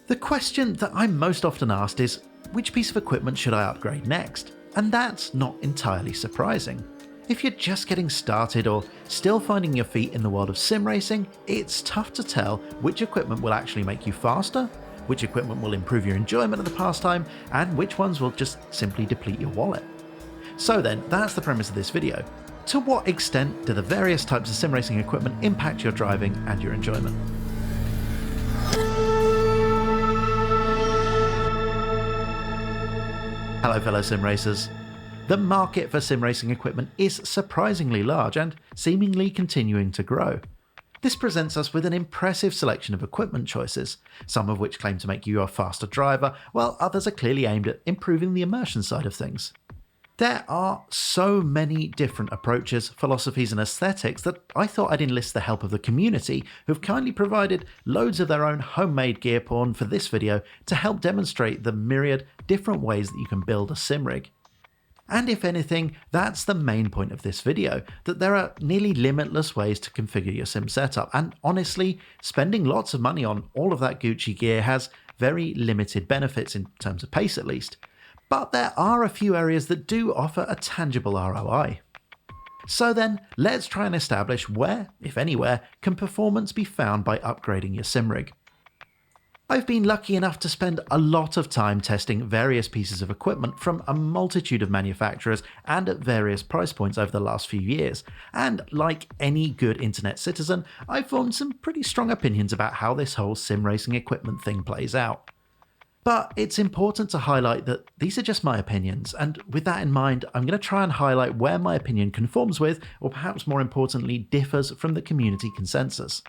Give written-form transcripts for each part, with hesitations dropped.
The question that I'm most often asked is, which piece of equipment should I upgrade next? And that's not entirely surprising. If you're just getting started or still finding your feet in the world of sim racing, it's tough to tell which equipment will actually make you faster, which equipment will improve your enjoyment of the pastime, and which ones will just simply deplete your wallet. So then, that's the premise of this video. To what extent do the various types of sim racing equipment impact your driving and your enjoyment? Hello fellow sim racers. The market for sim racing equipment is surprisingly large and seemingly continuing to grow. This presents us with an impressive selection of equipment choices, some of which claim to make you a faster driver, while others are clearly aimed at improving the immersion side of things. There are so many different approaches, philosophies and aesthetics that I thought I'd enlist the help of the community, who've kindly provided loads of their own homemade gear porn for this video to help demonstrate the myriad different ways that you can build a sim rig. And if anything, that's the main point of this video, that there are nearly limitless ways to configure your sim setup, and honestly, spending lots of money on all of that Gucci gear has very limited benefits in terms of pace at least. But there are a few areas that do offer a tangible ROI. So then, let's try and establish where, if anywhere, can performance be found by upgrading your sim rig. I've been lucky enough to spend a lot of time testing various pieces of equipment from a multitude of manufacturers and at various price points over the last few years, and like any good internet citizen, I've formed some pretty strong opinions about how this whole sim racing equipment thing plays out. But it's important to highlight that these are just my opinions, and with that in mind, I'm going to try and highlight where my opinion conforms with, or perhaps more importantly, differs from the community consensus.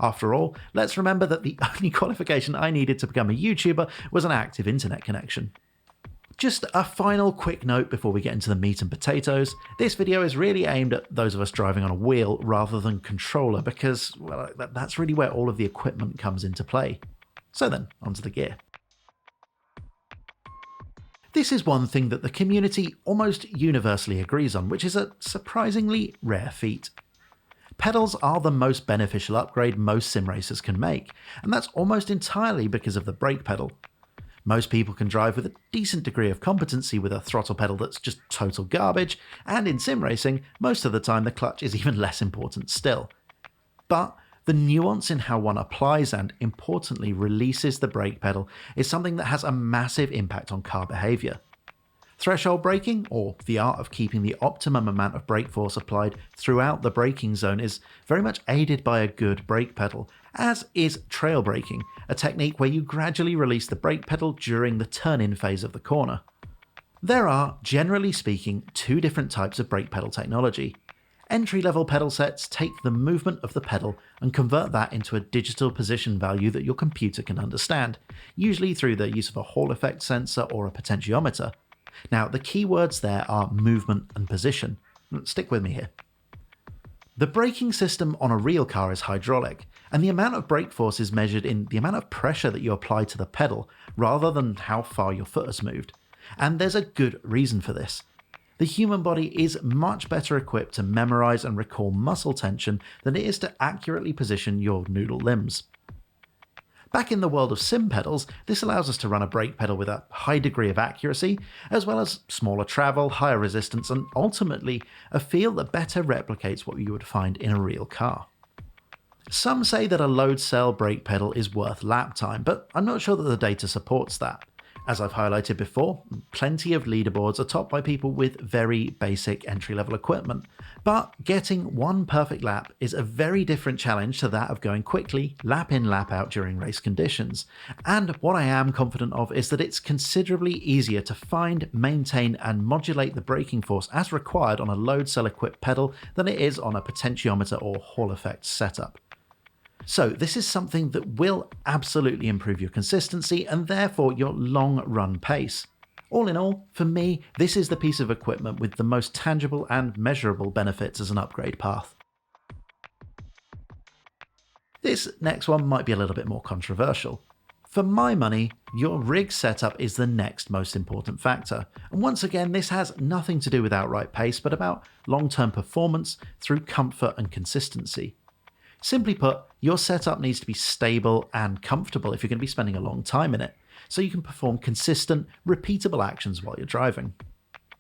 After all, let's remember that the only qualification I needed to become a YouTuber was an active internet connection. Just a final quick note before we get into the meat and potatoes. This video is really aimed at those of us driving on a wheel rather than controller because, well, that's really where all of the equipment comes into play. So then, onto the gear. This is one thing that the community almost universally agrees on, which is a surprisingly rare feat. Pedals are the most beneficial upgrade most sim racers can make, and that's almost entirely because of the brake pedal. Most people can drive with a decent degree of competency with a throttle pedal that's just total garbage, and in sim racing, most of the time the clutch is even less important still. But the nuance in how one applies and, importantly, releases the brake pedal is something that has a massive impact on car behaviour. Threshold braking, or the art of keeping the optimum amount of brake force applied throughout the braking zone, is very much aided by a good brake pedal, as is trail braking, a technique where you gradually release the brake pedal during the turn-in phase of the corner. There are, generally speaking, two different types of brake pedal technology. Entry-level pedal sets take the movement of the pedal and convert that into a digital position value that your computer can understand, usually through the use of a Hall effect sensor or a potentiometer. Now, the key words there are movement and position. Stick with me here. The braking system on a real car is hydraulic, and the amount of brake force is measured in the amount of pressure that you apply to the pedal, rather than how far your foot has moved. And there's a good reason for this. The human body is much better equipped to memorize and recall muscle tension than it is to accurately position your noodle limbs. Back in the world of sim pedals, this allows us to run a brake pedal with a high degree of accuracy, as well as smaller travel, higher resistance, and ultimately a feel that better replicates what you would find in a real car. Some say that a load cell brake pedal is worth lap time, but I'm not sure that the data supports that. As I've highlighted before, plenty of leaderboards are topped by people with very basic entry-level equipment, but getting one perfect lap is a very different challenge to that of going quickly, lap in, lap out during race conditions. And what I am confident of is that it's considerably easier to find, maintain, and modulate the braking force as required on a load cell equipped pedal than it is on a potentiometer or Hall effect setup. So this is something that will absolutely improve your consistency and therefore your long run pace. All in all, for me, this is the piece of equipment with the most tangible and measurable benefits as an upgrade path. This next one might be a little bit more controversial. For my money, your rig setup is the next most important factor, and once again this has nothing to do with outright pace but about long-term performance through comfort and consistency. Simply put, your setup needs to be stable and comfortable if you're going to be spending a long time in it, so you can perform consistent, repeatable actions while you're driving.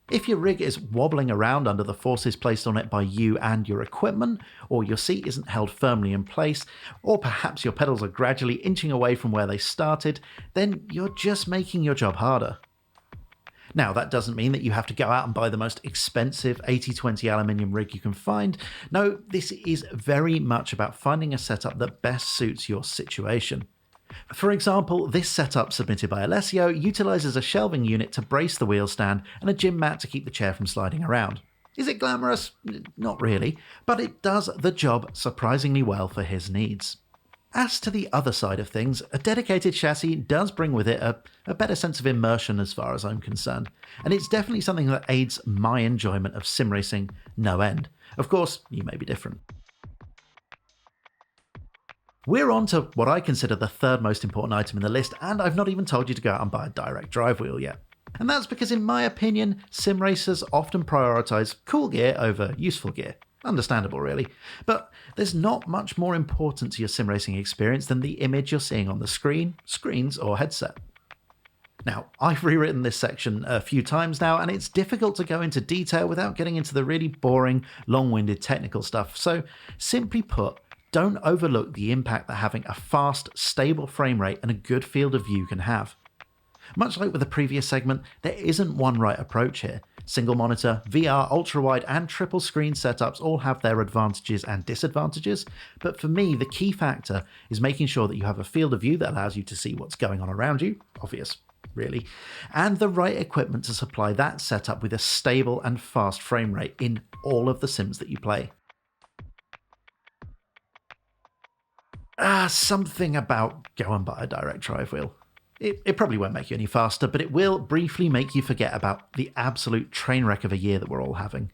If your rig is wobbling around under the forces placed on it by you and your equipment, or your seat isn't held firmly in place, or perhaps your pedals are gradually inching away from where they started, then you're just making your job harder. Now, that doesn't mean that you have to go out and buy the most expensive 80/20 aluminium rig you can find. No, this is very much about finding a setup that best suits your situation. For example, this setup submitted by Alessio utilizes a shelving unit to brace the wheel stand and a gym mat to keep the chair from sliding around. Is it glamorous? Not really, but it does the job surprisingly well for his needs. As to the other side of things, a dedicated chassis does bring with it a better sense of immersion as far as I'm concerned, and it's definitely something that aids my enjoyment of sim racing no end. Of course, you may be different. We're on to what I consider the third most important item in the list, and I've not even told you to go out and buy a direct drive wheel yet. And that's because, in my opinion, sim racers often prioritise cool gear over useful gear. Understandable, really. But there's not much more important to your sim racing experience than the image you're seeing on the screen, screens, or headset. Now, I've rewritten this section a few times now, and it's difficult to go into detail without getting into the really boring, long-winded technical stuff. So, simply put, don't overlook the impact that having a fast, stable frame rate and a good field of view can have. Much like with the previous segment, there isn't one right approach here. Single monitor, VR, ultra-wide, and triple screen setups all have their advantages and disadvantages, but for me, the key factor is making sure that you have a field of view that allows you to see what's going on around you, obvious, really, and the right equipment to supply that setup with a stable and fast frame rate in all of the sims that you play. Something about go and buy a direct drive wheel. It probably won't make you any faster, but it will briefly make you forget about the absolute train wreck of a year that we're all having.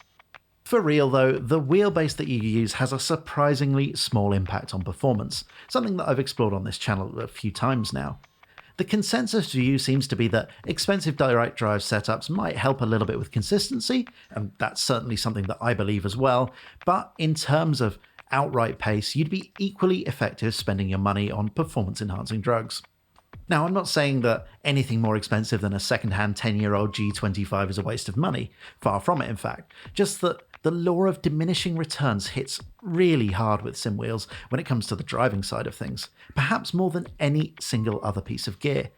For real though, the wheelbase that you use has a surprisingly small impact on performance, something that I've explored on this channel a few times now. The consensus view seems to be that expensive direct drive setups might help a little bit with consistency, and that's certainly something that I believe as well, but in terms of outright pace, you'd be equally effective spending your money on performance-enhancing drugs. Now, I'm not saying that anything more expensive than a second-hand 10-year-old G25 is a waste of money. Far from it, in fact. Just that the law of diminishing returns hits really hard with sim wheels when it comes to the driving side of things, perhaps more than any single other piece of gear.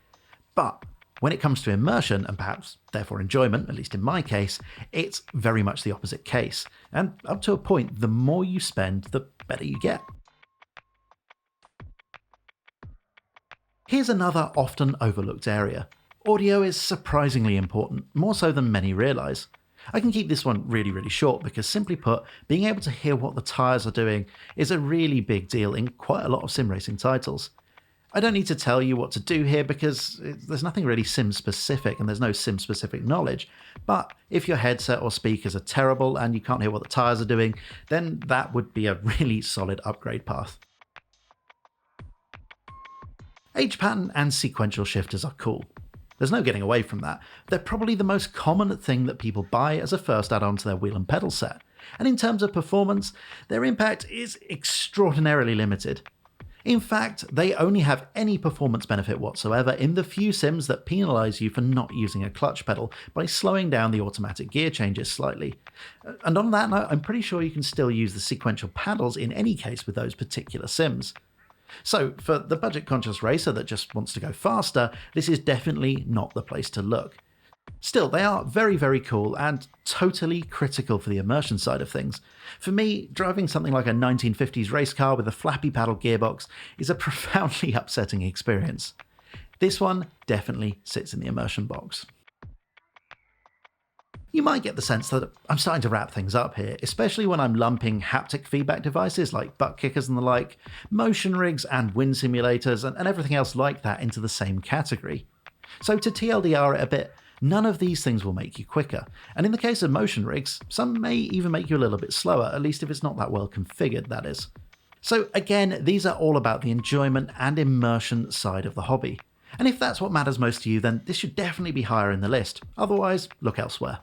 But when it comes to immersion, and perhaps therefore enjoyment, at least in my case, it's very much the opposite case. And up to a point, the more you spend, the better you get. Here's another often overlooked area. Audio is surprisingly important, more so than many realise. I can keep this one really short because, simply put, being able to hear what the tyres are doing is a really big deal in quite a lot of sim racing titles. I don't need to tell you what to do here because there's nothing really sim-specific and there's no sim-specific knowledge, but if your headset or speakers are terrible and you can't hear what the tyres are doing, then that would be a really solid upgrade path. H pattern and sequential shifters are cool. There's no getting away from that. They're probably the most common thing that people buy as a first add-on to their wheel and pedal set, and in terms of performance, their impact is extraordinarily limited. In fact, they only have any performance benefit whatsoever in the few sims that penalise you for not using a clutch pedal by slowing down the automatic gear changes slightly. And on that note, I'm pretty sure you can still use the sequential paddles in any case with those particular sims. So, for the budget-conscious racer that just wants to go faster, this is definitely not the place to look. Still, they are very cool and totally critical for the immersion side of things. For me, driving something like a 1950s race car with a flappy paddle gearbox is a profoundly upsetting experience. This one definitely sits in the immersion box. You might get the sense that I'm starting to wrap things up here, especially when I'm lumping haptic feedback devices like butt kickers and the like, motion rigs and wind simulators and everything else like that into the same category. So to TLDR it a bit, none of these things will make you quicker, and in the case of motion rigs, some may even make you a little bit slower, at least if it's not that well configured, that is. So again, these are all about the enjoyment and immersion side of the hobby. And if that's what matters most to you, then this should definitely be higher in the list, otherwise look elsewhere.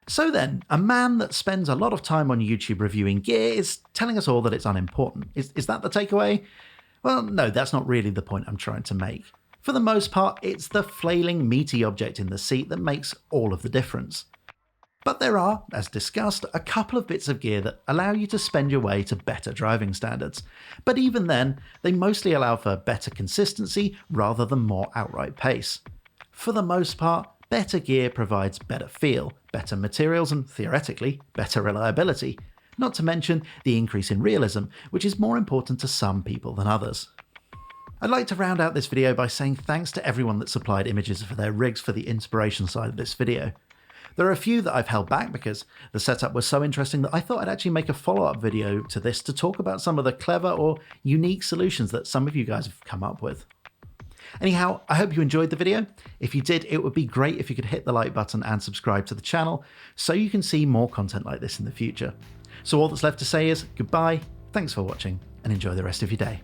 So then, a man that spends a lot of time on YouTube reviewing gear is telling us all that it's unimportant. Is that the takeaway? Well, no, that's not really the point I'm trying to make. For the most part, it's the flailing, meaty object in the seat that makes all of the difference. But there are, as discussed, a couple of bits of gear that allow you to spend your way to better driving standards. But even then, they mostly allow for better consistency rather than more outright pace. For the most part, better gear provides better feel, better materials, and theoretically, better reliability. Not to mention the increase in realism, which is more important to some people than others. I'd like to round out this video by saying thanks to everyone that supplied images for their rigs for the inspiration side of this video. There are a few that I've held back because the setup was so interesting that I thought I'd actually make a follow-up video to this to talk about some of the clever or unique solutions that some of you guys have come up with. Anyhow, I hope you enjoyed the video. If you did, it would be great if you could hit the like button and subscribe to the channel so you can see more content like this in the future. So all that's left to say is goodbye, thanks for watching, and enjoy the rest of your day.